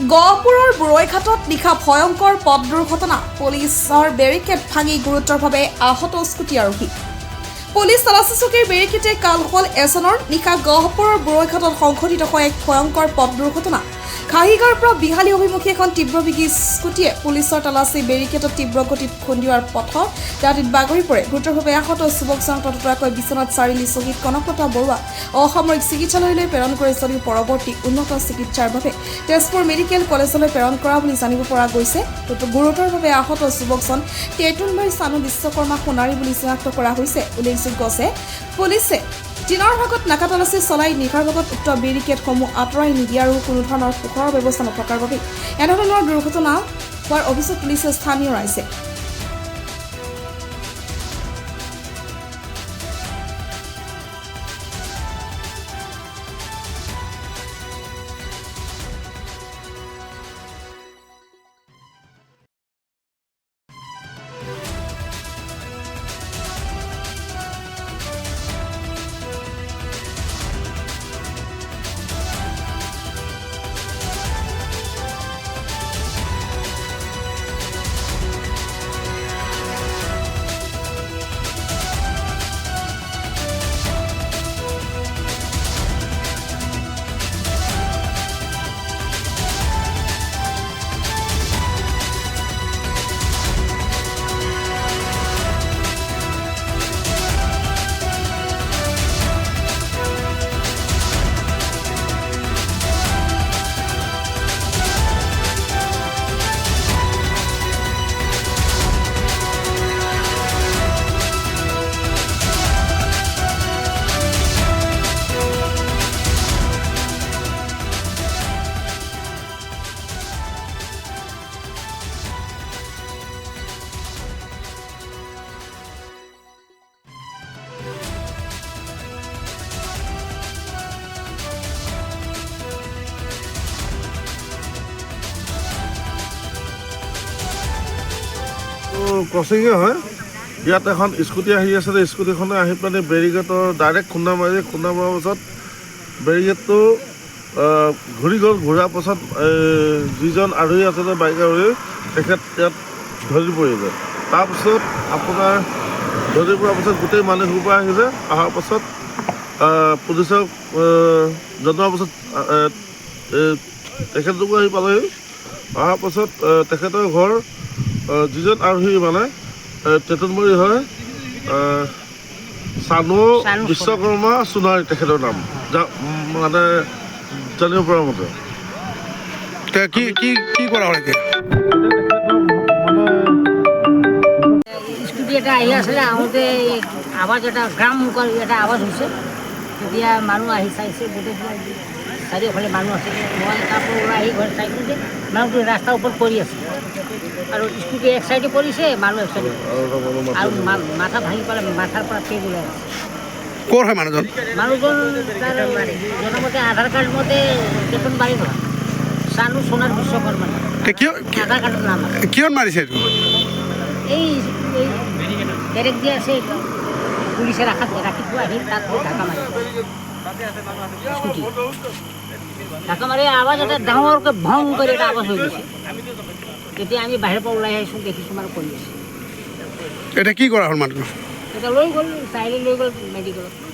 গহপুৰৰ বুৰৈঘাটত নিশা ভয়ংকৰ পথ দুৰ্ঘটনা পুলিচৰ বেৰিকেড ভাঙি গুৰুতৰভাৱে আহত স্কুটি আৰোহী পুলিচ তালাচী চকীৰ বেৰিকেডে কাল হ'ল এজনৰ নিশা গহপুৰৰ বুৰৈঘাটত সংঘটিত হয় এক ভয়ংকৰ পথ দুৰ্ঘটনা খাহিগাঁৱৰ পৰা বিহালী অভিমুখী এখন তীব্ৰবেগী স্কুটিয়ে পুলিচৰ তালাচী বেৰিকেডত তীব্ৰ গতিত খুন্দিওৱাৰ পথত দাঁতিত বাগৰি পৰে গুৰুতৰভাৱে আহত যুৱকজনক ততৰাকৈ বিচনাত চাৰিআলি শ্বহীদ কনকলতা বৰুৱাক অসামৰিক চিকিৎসালয়লৈ প্ৰেৰণ কৰে যদিও পৰৱৰ্তী উন্নত চিকিৎসাৰ বাবে তেজপুৰ মেডিকেল কলেজলৈ প্ৰেৰণ কৰা বুলি জানিব পৰা গৈছে গুৰুতৰভাৱে আহত যুৱকজন টেটুলবাৰী চানু বিশ্বকৰ্মা সোণাৰী বুলি চিনাক্ত কৰা হৈছে উল্লেখযোগ্য যে পুলিচে দিনৰ ভাগত নাকা তালাচী চলাই নিশাৰ ভাগত উক্ত বেৰিকেডসমূহ আঁতৰাই নিদিয়ে আৰু কোনো ধৰণৰ পোহৰৰ ব্যৱস্থা নথকাৰ বাবে এনেধৰণৰ দুৰ্ঘটনা হোৱাৰ অভিযোগ পুলিচে স্থানীয় ৰাইজে ক্ৰচিঙে হয় ইয়াত এখন স্কুটি আহি আছে স্কুটিখনে আহি পেলাই বেৰিকেডৰ ডাইৰেক্ট খুন্দা মৰাৰ পাছত বেৰিকেডটো ঘূৰি গ'ল ঘূৰাৰ পাছত যিজন আৰোহী আছিলে বাইক আৰোহী তেখেত ইয়াত ধৰি পৰিলে তাৰপিছত আপোনাৰ ধৰি পৰাৰ পাছত গোটেই মানুহসোপা আহিলে অহাৰ পাছত পুলিচক জনোৱাৰ পাছত তেখেতলোকো আহি পালেহি অহাৰ পাছত তেখেতৰ ঘৰ যিজন আৰোহী মানে টেটুলবাৰী হয় চানু বিশ্বকৰ্মা সোণাৰী তেখেতৰ নাম মানে জানিব পৰা মতে কি কি কি কৰা হয় স্কুটি এটা আহি আছিলে আহোঁতে আৱাজ এটা গ্ৰাম মুখৰ এটা আৱাজ হৈছে তেতিয়া মানুহ আহি চাইছে গোটেইবিলাক চাৰিওফালে মানুহ আছে মই তাৰপৰা ওলাই আহি ঘৰত চাইছোঁ যে মানুহটো ৰাস্তাৰ ওপৰত পৰি আছে আৰু স্কুটি এক চাইডে পৰিছে মানুহ এক চাইডে আৰু মাথা ভাঙি পেলাই মাথাৰ পৰা তেজ ওলাই আছে ক'ৰ হয় মানুহজন তাৰ জনামতে আধাৰ কাৰ্ড মতে টেটুলবাৰী ঘৰ চানু সোণাৰ বিশ্বকৰ্মা আধাৰ কাৰ্ডৰ নাম আছে কিহত মাৰিছে এইটো এই বেৰেক যে আছে পুলিচে ৰাখি থোৱা আহি তাত ঢাকা মাৰে স্কুটি ঢাকা মাৰি আৱাজ এটা ডাঙৰকৈ ভং কৰি এটা আৱাজ হৈ গৈছে তেতিয়া আমি বাহিৰৰ পৰা ওলাই আহিছোঁ দেখিছোঁ মানে কৰি আছে এতিয়া কি কৰা হ'ল মানুহটো এতিয়া লৈ গ'ল চাৰিআলি লৈ গ'ল মেডিকেলত